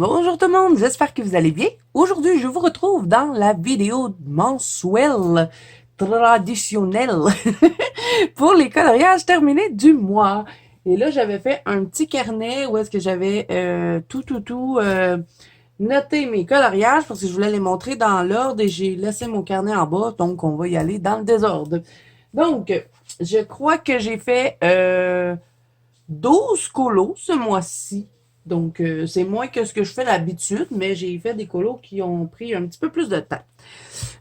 Bonjour tout le monde, j'espère que vous allez bien. Aujourd'hui, je vous retrouve dans la vidéo mensuelle traditionnelle pour les coloriages terminés du mois. Et là, j'avais fait un petit carnet où est-ce que j'avais noté mes coloriages parce que je voulais les montrer dans l'ordre et j'ai laissé mon carnet en bas, donc on va y aller dans le désordre. Donc, je crois que j'ai fait 12 colos ce mois-ci. Donc, c'est moins que ce que je fais d'habitude, mais j'ai fait des colos qui ont pris un petit peu plus de temps.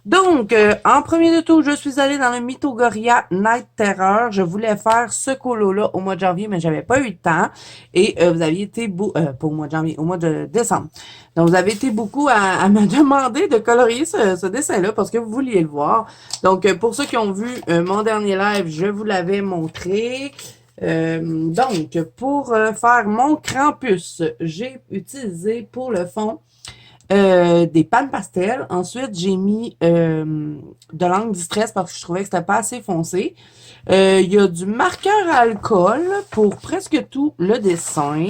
Donc, en premier de tout, je suis allée dans le Mythogoria Night Terror. Je voulais faire ce colo-là au mois de janvier, mais j'avais pas eu le temps. Et vous aviez été pas au mois de janvier, au mois de décembre. Donc, vous avez été beaucoup à me demander de colorier ce dessin-là parce que vous vouliez le voir. Donc, pour ceux qui ont vu mon dernier live, je vous l'avais montré. Donc, pour faire mon Krampus, j'ai utilisé pour le fond des pannes pastel. Ensuite, j'ai mis de l'encre distress parce que je trouvais que c'était pas assez foncé. Il y a du marqueur à alcool pour presque tout le dessin.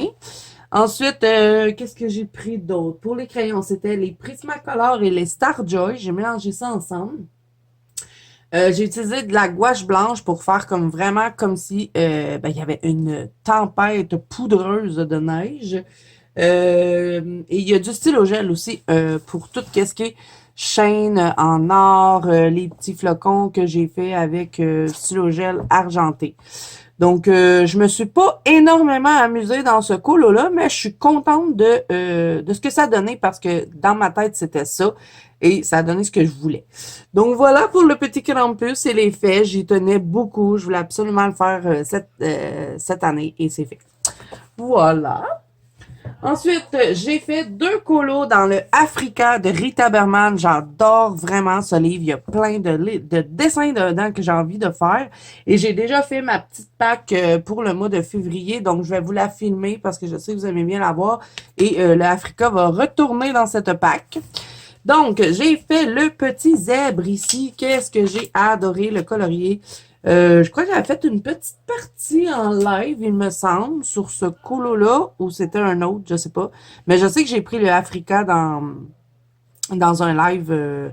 Ensuite, qu'est-ce que j'ai pris d'autre? Pour les crayons, c'était les Prismacolor et les Starjoy. J'ai mélangé ça ensemble. J'ai utilisé de la gouache blanche pour faire comme vraiment comme si il y avait une tempête poudreuse de neige. Et il y a du stylo gel aussi pour tout ce qui est chaîne en or, les petits flocons que j'ai fait avec stylo gel argenté. Donc, je me suis pas énormément amusée dans ce colo-là, mais je suis contente de ce que ça a donné parce que dans ma tête, c'était ça et ça a donné ce que je voulais. Donc, voilà pour le petit Krampus et les faits. J'y tenais beaucoup. Je voulais absolument le faire cette année et c'est fait. Voilà. Ensuite, j'ai fait 2 colos dans le Africa de Rita Berman. J'adore vraiment ce livre. Il y a plein de dessins dedans que j'ai envie de faire. Et j'ai déjà fait ma petite pack pour le mois de février. Donc, je vais vous la filmer parce que je sais que vous aimez bien la voir. Et le Africa va retourner dans cette pack. Donc, j'ai fait le petit zèbre ici. Qu'est-ce que j'ai adoré, le colorier. Je crois que j'avais fait une petite partie en live, il me semble, sur ce colo-là, ou c'était un autre, je sais pas. Mais je sais que j'ai pris le Africa dans un live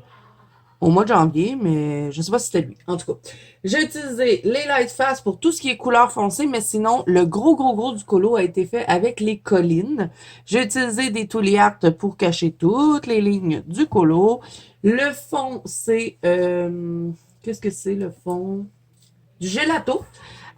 au mois de janvier, mais je sais pas si c'était lui. En tout cas, j'ai utilisé les Light Fast pour tout ce qui est couleur foncée, mais sinon, le gros du colo a été fait avec les collines. J'ai utilisé des Tooly Art pour cacher toutes les lignes du colo. Le fond, c'est... qu'est-ce que c'est le fond? Du gelato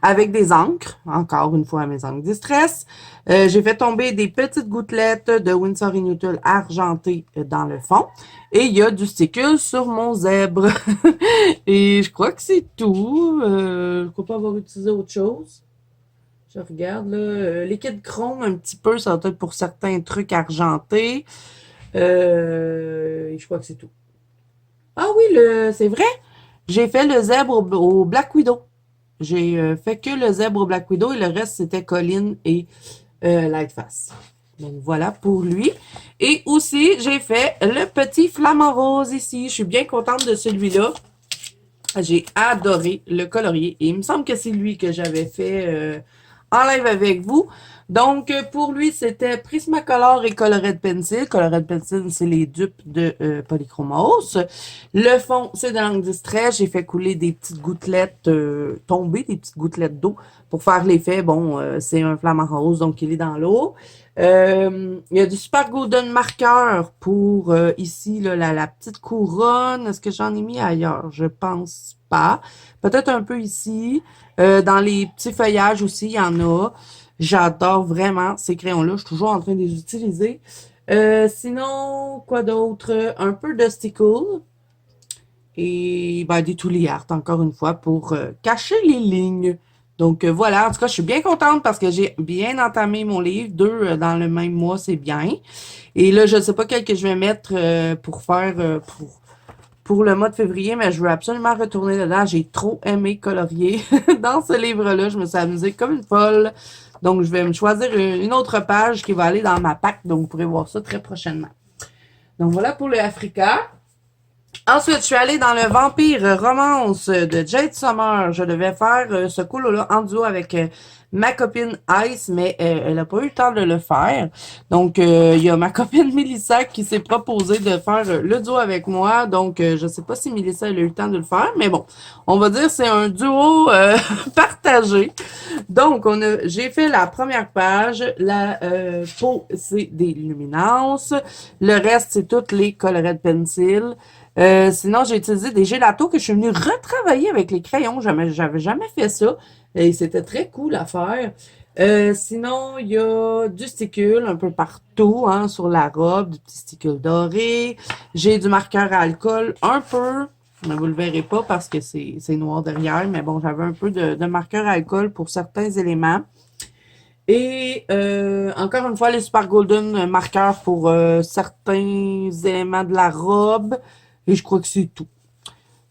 avec des encres, encore une fois mes encres Distress. J'ai fait tomber des petites gouttelettes de Winsor & Newton argentées dans le fond. Et il y a du stickle sur mon zèbre. Et je crois que c'est tout. Je crois pas avoir utilisé autre chose. Je regarde là. Liquide chrome un petit peu, ça va être pour certains trucs argentés. Je crois que c'est tout. Ah oui, c'est vrai. J'ai fait le zèbre au Black Widow. J'ai fait que le zèbre au Black Widow et le reste, c'était Colline et Lightface. Donc, voilà pour lui. Et aussi, j'ai fait le petit flamant rose ici. Je suis bien contente de celui-là. J'ai adoré le colorier. Et il me semble que c'est lui que j'avais fait en live avec vous. Donc, pour lui, c'était Prismacolor et Colored Pencil. Colored Pencil, c'est les dupes de Polychromos. Le fond, c'est de l'encre Distress. J'ai fait couler des petites gouttelettes tombées, des petites gouttelettes d'eau pour faire l'effet. Bon, c'est un flamant rose, donc il est dans l'eau. Il y a du Super Golden Marker pour ici, là, la petite couronne. Est-ce que j'en ai mis ailleurs? Je pense pas. Peut-être un peu ici. Dans les petits feuillages aussi, il y en a. J'adore vraiment ces crayons-là. Je suis toujours en train de les utiliser. Sinon, quoi d'autre? Un peu de stickle. Et des Tooly Art, encore une fois, pour cacher les lignes. Donc, voilà. En tout cas, je suis bien contente parce que j'ai bien entamé mon livre. 2 dans le même mois, c'est bien. Et là, je ne sais pas quel que je vais mettre pour faire... pour le mois de février, mais je veux absolument retourner dedans. J'ai trop aimé colorier dans ce livre-là. Je me suis amusée comme une folle. Donc, je vais me choisir une autre page qui va aller dans ma pack. Donc, vous pourrez voir ça très prochainement. Donc, voilà pour le Africa. Ensuite, je suis allée dans le Vampire Romance de Jade Summer. Je devais faire ce coulo-là en duo avec ma copine Ice, mais elle n'a pas eu le temps de le faire. Donc, il y a ma copine Mélissa qui s'est proposée de faire le duo avec moi. Donc, je sais pas si Mélissa elle a eu le temps de le faire, mais bon, on va dire c'est un duo partagé. Donc, j'ai fait la première page. La peau, c'est des luminances. Le reste, c'est toutes les colored pencils. Sinon, j'ai utilisé des gélatos que je suis venue retravailler avec les crayons. J'avais jamais fait ça. Et c'était très cool à faire. Sinon, il y a du sticule un peu partout, hein, sur la robe, du petit sticule doré. J'ai du marqueur à alcool un peu. Mais vous le verrez pas parce que c'est noir derrière. Mais bon, j'avais un peu de marqueur à alcool pour certains éléments. Et encore une fois, les Super Golden marqueurs pour certains éléments de la robe. Et je crois que c'est tout.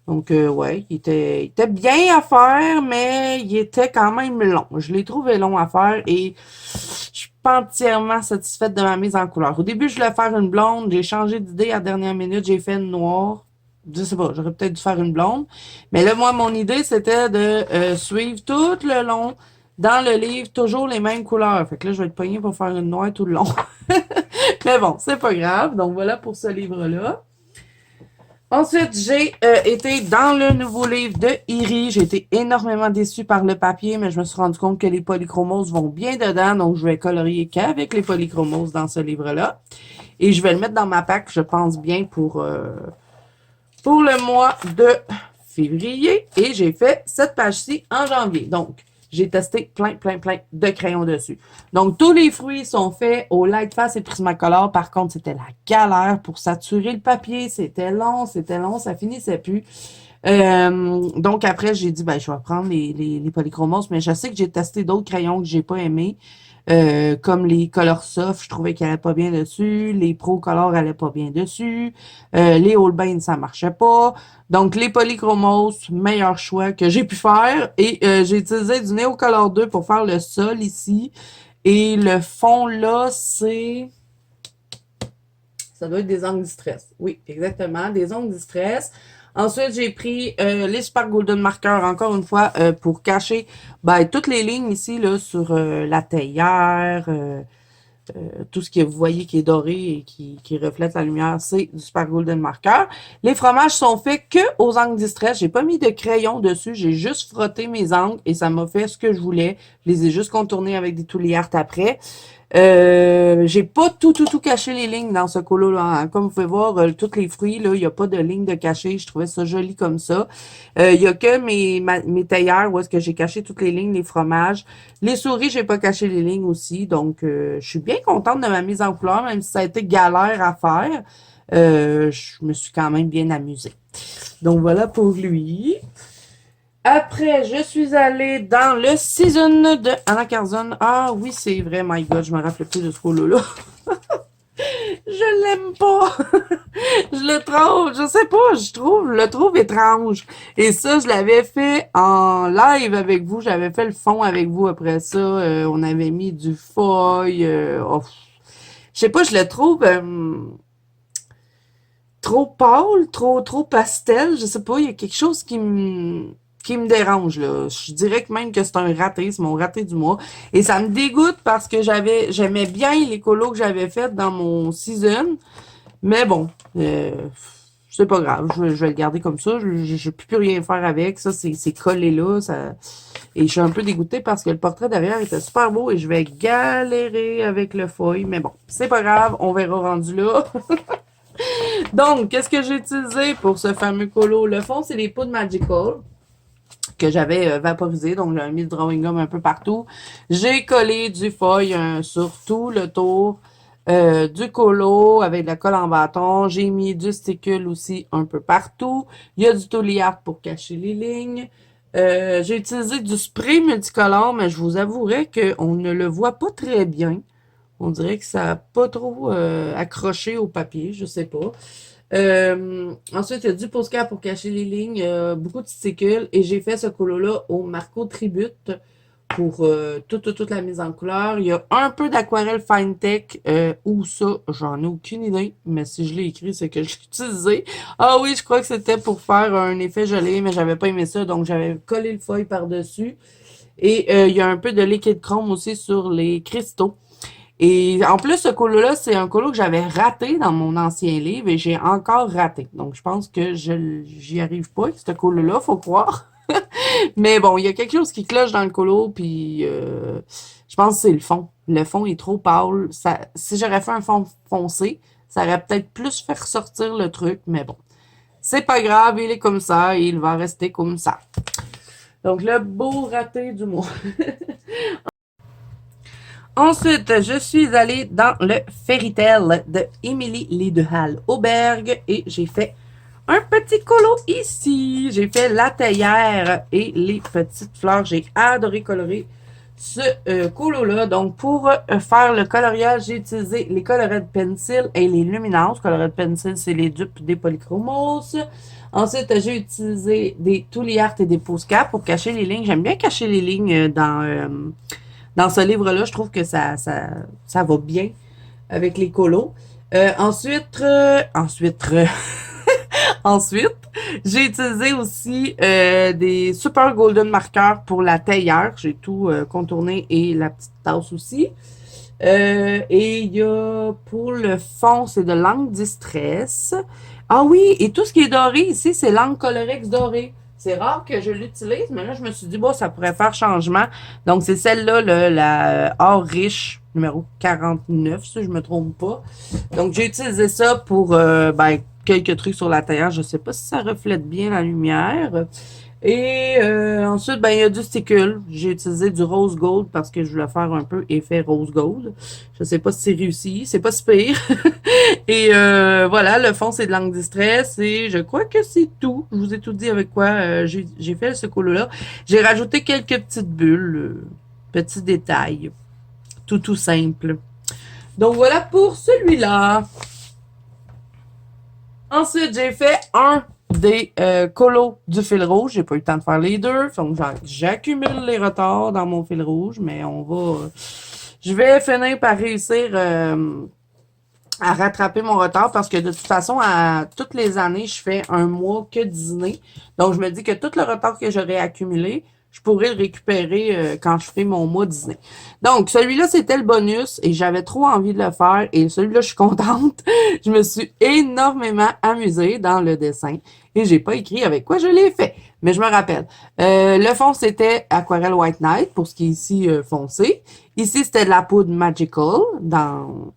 Donc, ouais, il était bien à faire, mais il était quand même long. Je l'ai trouvé long à faire et je suis pas entièrement satisfaite de ma mise en couleur. Au début, je voulais faire une blonde. J'ai changé d'idée à la dernière minute. J'ai fait une noire. Je sais pas, j'aurais peut-être dû faire une blonde. Mais là, moi, mon idée, c'était de suivre tout le long dans le livre, toujours les mêmes couleurs. Fait que là, je vais être poignée pour faire une noire tout le long. Mais bon, c'est pas grave. Donc, voilà pour ce livre-là. Ensuite, j'ai été dans le nouveau livre de Iri. J'ai été énormément déçue par le papier, mais je me suis rendu compte que les polychromoses vont bien dedans, donc je vais colorier qu'avec les polychromoses dans ce livre-là. Et je vais le mettre dans ma pack, je pense bien, pour le mois de février. Et j'ai fait cette page-ci en janvier. Donc, j'ai testé plein de crayons dessus. Donc, tous les fruits sont faits au Lightfast et Prismacolor. Par contre, c'était la galère pour saturer le papier. C'était long, ça finissait plus. Donc, après, j'ai dit, ben, je vais prendre les polychromos, mais je sais que j'ai testé d'autres crayons que j'ai pas aimés. Comme les Color Soft, je trouvais qu'elle allait pas bien dessus. Les Pro Color allaient pas bien dessus. Les Holbein, ça marchait pas. Donc, les Polychromos, meilleur choix que j'ai pu faire. Et j'ai utilisé du Neo Color 2 pour faire le sol ici. Et le fond là, ça doit être des ongles distress. Oui, exactement, des ongles distress. Ensuite, j'ai pris les Super Golden Markers, encore une fois, pour cacher ben, toutes les lignes ici là sur la théière, tout ce que vous voyez qui est doré et qui reflète la lumière, c'est du Super Golden Marker. Les fromages sont faits que aux angles distress. J'ai pas mis de crayon dessus, j'ai juste frotté mes angles et ça m'a fait ce que je voulais. Je les ai juste contournés avec des Tooly Art après. J'ai pas tout caché les lignes dans ce colo-là. Hein. Comme vous pouvez voir, tous les fruits, là, il n'y a pas de ligne de cachet. Je trouvais ça joli comme ça. Il y a que mes théières où est-ce que j'ai caché toutes les lignes, les fromages. Les souris, j'ai pas caché les lignes aussi. Donc, je suis bien contente de ma mise en couleur, même si ça a été galère à faire. Je me suis quand même bien amusée. Donc, voilà pour lui. Après, je suis allée dans le season de Anna Carzon. Ah oui, c'est vrai, my God, je me rappelle plus de ce rôle-là. Je l'aime pas. Je le trouve, je sais pas, le trouve étrange. Et ça, je l'avais fait en live avec vous. J'avais fait le fond avec vous après ça. On avait mis du feuille. Je sais pas, je le trouve trop pâle, trop pastel. Je sais pas, il y a quelque chose qui me dérange, là. Je dirais que même que c'est un raté, c'est mon raté du mois. Et ça me dégoûte parce que j'aimais bien les colos que j'avais fait dans mon season. Mais bon, c'est pas grave. Je vais le garder comme ça. Je peux plus rien faire avec. Ça, c'est collé là. Ça... Et je suis un peu dégoûtée parce que le portrait derrière était super beau et je vais galérer avec le feuille. Mais bon, c'est pas grave. On verra rendu là. Donc, qu'est-ce que j'ai utilisé pour ce fameux colo? Le fond, c'est les poudres Magical que j'avais vaporisé, donc j'avais mis le drawing gum un peu partout. J'ai collé du feuille sur tout le tour du colo avec de la colle en bâton. J'ai mis du sticule aussi un peu partout. Il y a du Tooly Art pour cacher les lignes. J'ai utilisé du spray multicolore, mais je vous avouerai qu'on ne le voit pas très bien. On dirait que ça n'a pas trop accroché au papier, je sais pas. Ensuite, il y a du Posca pour cacher les lignes, beaucoup de sticules, et j'ai fait ce colo-là au Marco Tribute pour toute la mise en couleur. Il y a un peu d'aquarelle Fine Tech. Où ça? J'en ai aucune idée. Mais si je l'ai écrit, c'est que je l'ai utilisé. Ah oui, je crois que c'était pour faire un effet gelé, mais j'avais pas aimé ça. Donc, j'avais collé le feuille par-dessus. Et il y a un peu de liquide chrome aussi sur les cristaux. Et en plus, ce colo-là, c'est un colo que j'avais raté dans mon ancien livre et j'ai encore raté. Donc, je pense que j'y arrive pas avec ce colo-là, faut croire. Mais bon, il y a quelque chose qui cloche dans le colo, puis je pense que c'est le fond. Le fond est trop pâle. Ça, si j'aurais fait un fond foncé, ça aurait peut-être plus fait ressortir le truc, mais bon. C'est pas grave, il est comme ça et il va rester comme ça. Donc, le beau raté du mois. Ensuite, je suis allée dans le Fairy Tale de Émilie Liduhal Auberg et j'ai fait un petit colo ici. J'ai fait la théière et les petites fleurs. J'ai adoré colorer ce colo-là. Donc, pour faire le coloriage, j'ai utilisé les Colored Pencil et les Luminance. Colored Pencil, c'est les dupes des Polychromos. Ensuite, j'ai utilisé des Tooly Art et des Posca pour cacher les lignes. J'aime bien cacher les lignes dans ce livre-là. Je trouve que ça va bien avec les colos. Ensuite, Ensuite, j'ai utilisé aussi des Super Golden marqueurs pour la théière. J'ai tout contourné et la petite tasse aussi. Et il y a pour le fond, c'est de l'encre Distress. Ah oui, et tout ce qui est doré ici, c'est l'encre Colorex dorée. C'est rare que je l'utilise, mais là, je me suis dit, bon, ça pourrait faire changement. Donc, c'est celle-là, la Or Riche, numéro 49, si je me trompe pas. Donc, j'ai utilisé ça pour quelques trucs sur la théière. Je sais pas si ça reflète bien la lumière. Et ensuite, il y a du sticule. J'ai utilisé du rose gold parce que je voulais faire un peu effet rose gold. Je sais pas si c'est réussi. C'est pas si pire. Et voilà, le fond, c'est de l'encre distress. Et je crois que c'est tout. Je vous ai tout dit avec quoi j'ai fait ce colo-là. J'ai rajouté quelques petites bulles. Petits détails. Tout simple. Donc voilà pour celui-là. Ensuite, j'ai fait un des colos du fil rouge. J'ai pas eu le temps de faire les deux. Donc, j'accumule les retards dans mon fil rouge, mais on va... je vais finir par réussir à rattraper mon retard parce que de toute façon, à toutes les années, je fais un mois que dîner. Donc, je me dis que tout le retard que j'aurais accumulé, je pourrais le récupérer quand je ferai mon mois Disney. Donc, celui-là, c'était le bonus et j'avais trop envie de le faire. Et celui-là, je suis contente. Je me suis énormément amusée dans le dessin. Et j'ai pas écrit avec quoi je l'ai fait. Mais je me rappelle. Le fond, c'était Aquarelle White Knight pour ce qui est ici foncé. Ici, c'était de la poudre Magical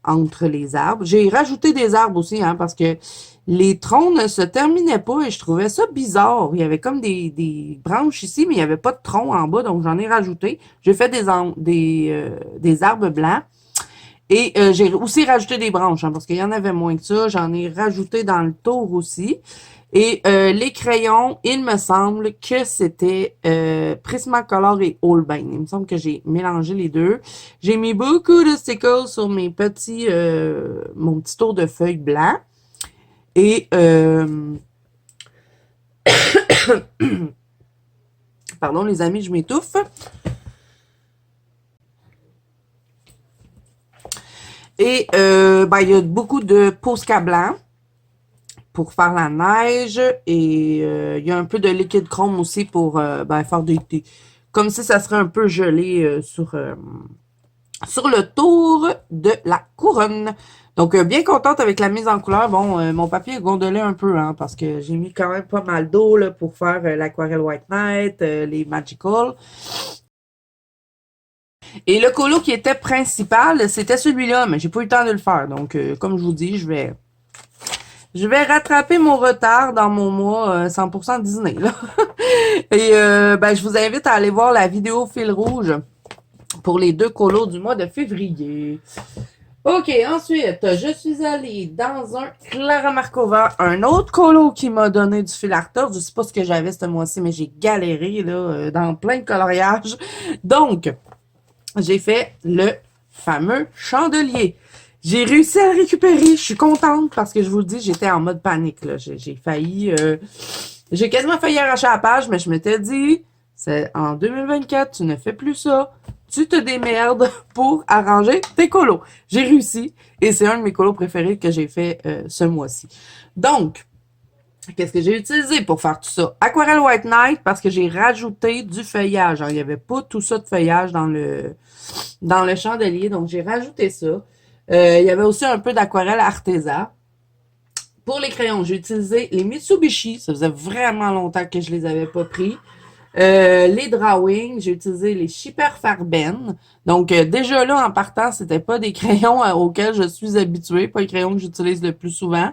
entre les arbres. J'ai rajouté des arbres aussi, hein, parce que les troncs ne se terminaient pas et je trouvais ça bizarre. Il y avait comme des branches ici, mais il n'y avait pas de tronc en bas, donc j'en ai rajouté. J'ai fait des arbres blancs. Et j'ai aussi rajouté des branches, hein, parce qu'il y en avait moins que ça. J'en ai rajouté dans le tour aussi. Et les crayons, il me semble que c'était Prismacolor et Holbein. Il me semble que j'ai mélangé les deux. J'ai mis beaucoup de stickers sur mon petit tour de feuilles blanc. Et pardon les amis, je m'étouffe. Et il y a beaucoup de Posca blanc pour faire la neige. Et il y a un peu de liquide chrome aussi pour faire des comme si ça serait un peu gelé sur le tour de la couronne. Donc, bien contente avec la mise en couleur. Bon, mon papier a gondolé un peu, hein, parce que j'ai mis quand même pas mal d'eau là, pour faire l'aquarelle White Knight, les Magical. Et le colo qui était principal, c'était celui-là, mais j'ai pas eu le temps de le faire. Donc, comme je vous dis, je vais rattraper mon retard dans mon mois 100% Disney. Là. Et je vous invite à aller voir la vidéo fil rouge pour les deux colos du mois de février. OK, ensuite, je suis allée dans un Clara Markova, un autre colo qui m'a donné du fil à retordre. Je sais pas ce que j'avais ce mois-ci, mais j'ai galéré là dans plein de coloriages. Donc, j'ai fait le fameux chandelier. J'ai réussi à le récupérer. Je suis contente parce que je vous le dis, j'étais en mode panique. Là. J'ai quasiment failli arracher la page, mais je m'étais dit, En 2024, tu ne fais plus ça. Tu te démerdes pour arranger tes colos. J'ai réussi et c'est un de mes colos préférés que j'ai fait ce mois-ci. Donc, qu'est-ce que j'ai utilisé pour faire tout ça? Aquarelle White Knight parce que j'ai rajouté du feuillage. Alors, il n'y avait pas tout ça de feuillage dans le chandelier, donc j'ai rajouté ça. Il y avait aussi un peu d'aquarelle artisan. Pour les crayons, j'ai utilisé les Mitsubishi. Ça faisait vraiment longtemps que je les avais pas pris. Les drawings, j'ai utilisé les Shipper Farben. Donc, déjà là, en partant, c'était pas des crayons auxquels je suis habituée, pas les crayons que j'utilise le plus souvent.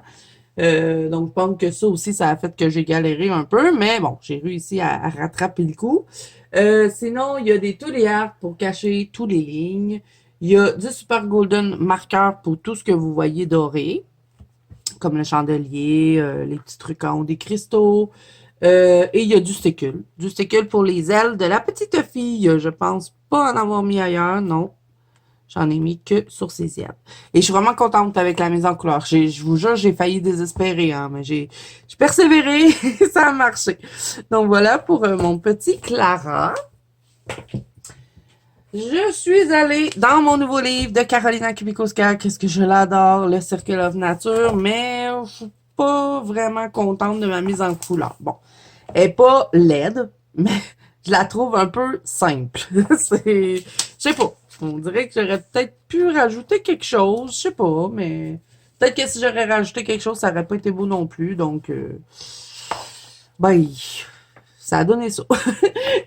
Donc, je pense que ça aussi, ça a fait que j'ai galéré un peu, mais bon, j'ai réussi à rattraper le coup. Sinon, il y a des Tooly pour cacher toutes les lignes. Il y a du Super Golden marqueur pour tout ce que vous voyez doré, comme le chandelier, les petits trucs en haut des cristaux. Et il y a du sticule. Du sticule pour les ailes de la petite fille. Je pense pas en avoir mis ailleurs, non. J'en ai mis que sur ses ailes. Et je suis vraiment contente avec la mise en couleur. Je vous jure, j'ai failli désespérer, hein, mais j'ai persévéré et ça a marché. Donc voilà pour mon petit Clara. Je suis allée dans mon nouveau livre de Carolina Kubikowska, qu'est-ce que je l'adore, le Circle of Nature, mais je suis pas vraiment contente de ma mise en couleur. Bon, elle est pas laide, mais je la trouve un peu simple. Je sais pas. On dirait que j'aurais peut-être pu rajouter quelque chose, je sais pas, mais peut-être que si j'aurais rajouté quelque chose, ça aurait pas été beau non plus, donc ben, ça a donné ça.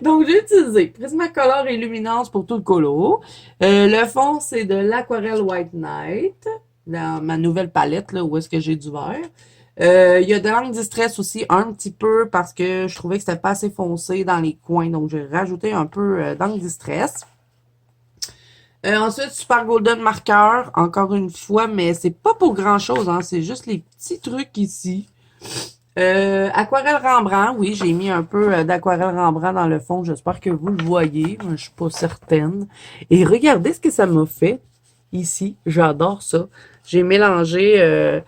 Donc, j'ai utilisé Prismacolor et Luminance pour tout le colo. Le fond, c'est de l'Aquarelle White Knight, dans ma nouvelle palette, là, où est-ce que j'ai du vert. Il y a de l'encre Distress aussi, un petit peu, parce que je trouvais que c'était pas assez foncé dans les coins, donc j'ai rajouté un peu d'encre Distress. Ensuite, Super Golden Marqueur, encore une fois, mais c'est pas pour grand-chose, hein, c'est juste les petits trucs ici. Aquarelle Rembrandt, oui, j'ai mis un peu d'aquarelle Rembrandt dans le fond. J'espère que vous le voyez. Je suis pas certaine. Et regardez ce que ça m'a fait ici. J'adore ça. J'ai mélangé...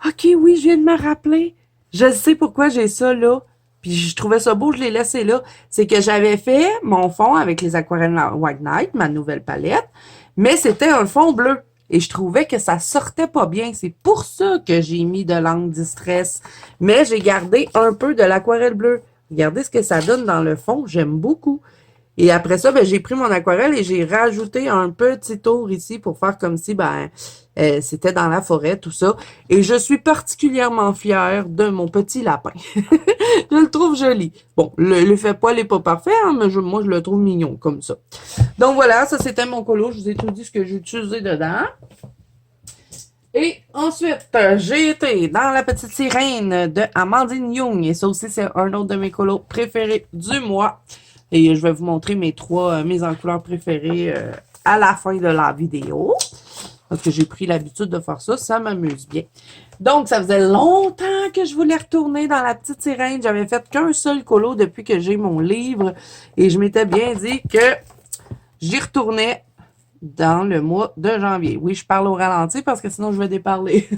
Ok, oui, je viens de me rappeler. Je sais pourquoi j'ai ça là. Puis je trouvais ça beau, je l'ai laissé là. C'est que j'avais fait mon fond avec les aquarelles White Knight, ma nouvelle palette. Mais c'était un fond bleu. Et je trouvais que ça sortait pas bien. C'est pour ça que j'ai mis de l'encre Distress. Mais j'ai gardé un peu de l'aquarelle bleue. Regardez ce que ça donne dans le fond. J'aime beaucoup. Et après ça, ben, j'ai pris mon aquarelle et j'ai rajouté un petit tour ici pour faire comme si c'était dans la forêt, tout ça. Et je suis particulièrement fière de mon petit lapin. Je le trouve joli. Bon, le fait poil n'est pas parfait, hein, mais moi, je le trouve mignon comme ça. Donc voilà, ça c'était mon colo. Je vous ai tout dit ce que j'ai utilisé dedans. Et ensuite, j'ai été dans la petite sirène de Amandine Young. Et ça aussi, c'est un autre de mes colos préférés du mois. Et je vais vous montrer mes trois mises en couleur préférées à la fin de la vidéo. Parce que j'ai pris l'habitude de faire ça. Ça m'amuse bien. Donc, ça faisait longtemps que je voulais retourner dans la petite sirène. J'avais fait qu'un seul colo depuis que j'ai mon livre. Et je m'étais bien dit que j'y retournais dans le mois de janvier. Oui, je parle au ralenti parce que sinon je vais déparler.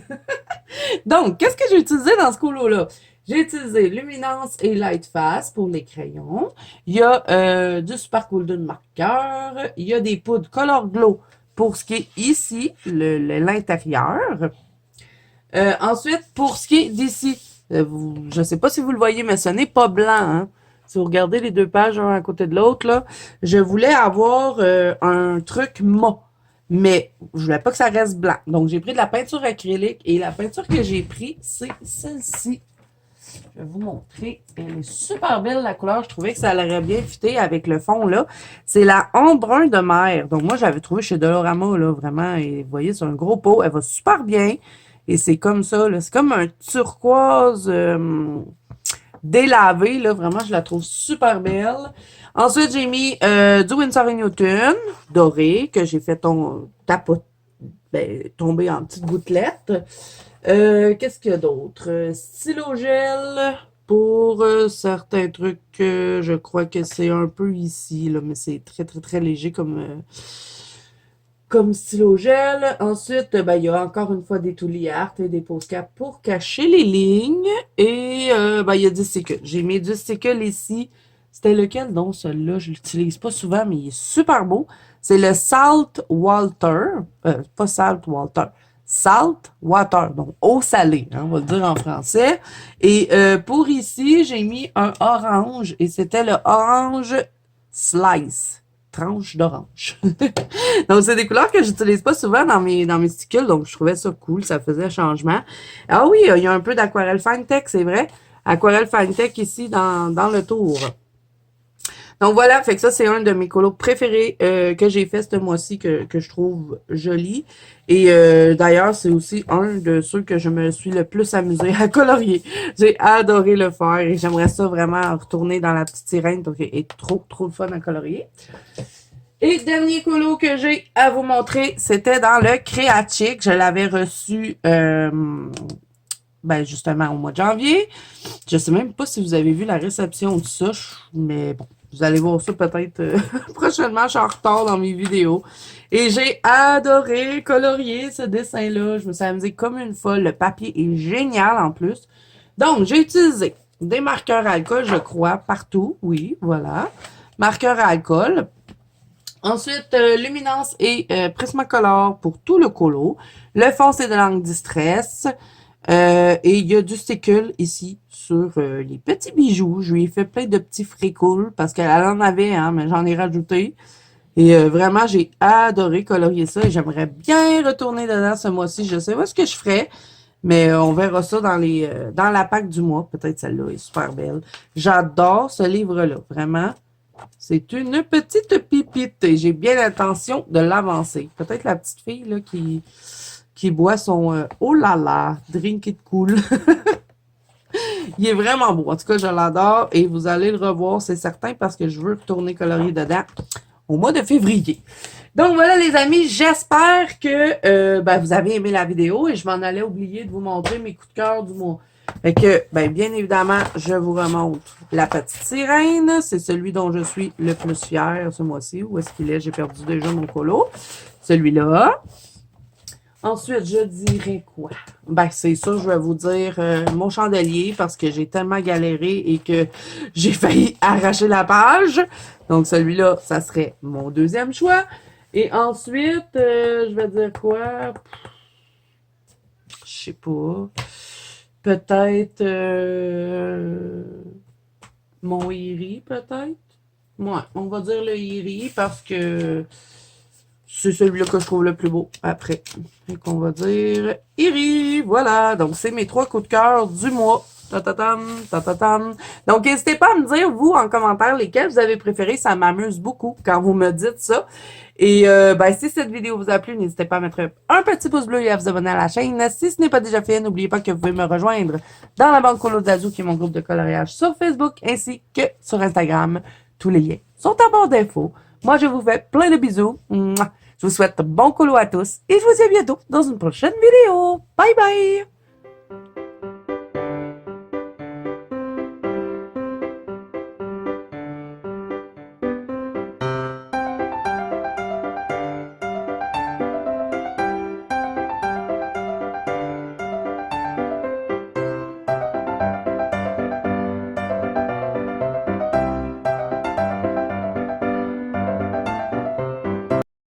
Donc, qu'est-ce que j'ai utilisé dans ce colo-là? J'ai utilisé Luminance et Lightfast pour les crayons. Il y a du Super Golden marqueur. Il y a des poudres Color Glow pour ce qui est ici, l'intérieur. Ensuite, pour ce qui est d'ici, je ne sais pas si vous le voyez, mais ce n'est pas blanc. Hein? Si vous regardez les deux pages un à côté de l'autre, là, je voulais avoir un truc mat. Mais je voulais pas que ça reste blanc. Donc, j'ai pris de la peinture acrylique et la peinture que j'ai prise, c'est celle-ci. Je vais vous montrer. Elle est super belle, la couleur. Je trouvais que ça aurait bien fité avec le fond, là. C'est la embrun de mer. Donc, moi, j'avais trouvé chez Dolorama, là, vraiment. Et vous voyez, c'est un gros pot. Elle va super bien. Et c'est comme ça, là. C'est comme un turquoise délavé, là. Vraiment, je la trouve super belle. Ensuite, j'ai mis du Winsor & Newton doré que j'ai fait tomber en petites gouttelettes. Qu'est-ce qu'il y a d'autre? Stylo gel pour certains trucs. Je crois que c'est un peu ici, là, mais c'est très, très, très léger comme stylo gel. Ensuite, il y a encore une fois des Tooly Art et des pose cap pour cacher les lignes. Et il y a du stickle. J'ai mis du stickle ici. C'était lequel donc, celui-là? Je l'utilise pas souvent, mais il est super beau. C'est le Salt Water. Pas Salt Water. Salt Water. Donc, eau salée, hein, on va le dire en français. Et pour ici, j'ai mis un orange. Et c'était le orange slice. Tranche d'orange. Donc, c'est des couleurs que j'utilise pas souvent dans mes stickers. Donc, je trouvais ça cool. Ça faisait changement. Ah oui, il y a un peu d'aquarelle Fine-Tech, c'est vrai. Aquarelle Fine-Tech ici dans le tour. Donc voilà, fait que ça, c'est un de mes colos préférés que j'ai fait ce mois-ci que je trouve joli. Et d'ailleurs, c'est aussi un de ceux que je me suis le plus amusée à colorier. J'ai adoré le faire et j'aimerais ça vraiment retourner dans la petite sirène. Donc, il est trop fun à colorier. Et dernier colo que j'ai à vous montrer, c'était dans le Créatique. Je l'avais reçu ben justement au mois de janvier. Je sais même pas si vous avez vu la réception de ça, mais bon, vous allez voir ça peut-être prochainement. Je suis en retard dans mes vidéos. Et j'ai adoré colorier ce dessin-là. Je me suis amusée comme une folle. Le papier est génial en plus. Donc, j'ai utilisé des marqueurs à alcool, je crois, partout. Oui, voilà. Marqueurs à alcool. Ensuite, luminance et Prismacolor pour tout le colo. Le fond, c'est de l'encre Distress. Et il y a du stickle ici sur les petits bijoux. Je lui ai fait plein de petits fricoles parce qu'elle en avait, hein, mais j'en ai rajouté. Et vraiment, j'ai adoré colorier ça et j'aimerais bien retourner dedans ce mois-ci. Je sais pas ce que je ferais, mais on verra ça dans la pack du mois. Peut-être celle-là est super belle. J'adore ce livre-là, vraiment. C'est une petite pipite et j'ai bien l'intention de l'avancer. Peut-être la petite fille là qui boit son oh là là, drink it cool. Il est vraiment beau. En tout cas, je l'adore et vous allez le revoir, c'est certain, parce que je veux retourner colorier dedans au mois de février. Donc voilà les amis, j'espère que ben, vous avez aimé la vidéo et je m'en allais oublier de vous montrer mes coups de cœur du mois. Fait que, ben, bien évidemment, je vous remontre la petite sirène. C'est celui dont je suis le plus fière ce mois-ci. Où est-ce qu'il est? J'ai perdu déjà mon colo. Celui-là. Ensuite, je dirais quoi? Ben, c'est ça, je vais vous dire mon chandelier parce que j'ai tellement galéré et que j'ai failli arracher la page. Donc, celui-là, ça serait mon deuxième choix. Et ensuite, je vais dire quoi? Je sais pas. Peut-être mon Iri, peut-être. Ouais, on va dire le Iri parce que c'est celui-là que je trouve le plus beau après. Et qu'on va dire Iri. Voilà. Donc, c'est mes 3 coups de cœur du mois. Ta-ta-tam, ta-ta-tam. Donc, n'hésitez pas à me dire, vous, en commentaire, lesquels vous avez préférés. Ça m'amuse beaucoup quand vous me dites ça. Et ben, si cette vidéo vous a plu, n'hésitez pas à mettre un petit pouce bleu et à vous abonner à la chaîne. Si ce n'est pas déjà fait, n'oubliez pas que vous pouvez me rejoindre dans la bande Colo d'Azou, qui est mon groupe de coloriage sur Facebook, ainsi que sur Instagram. Tous les liens sont en barre d'infos. Moi, je vous fais plein de bisous. Mouah. Je vous souhaite bon colo à tous et je vous dis à bientôt dans une prochaine vidéo. Bye bye!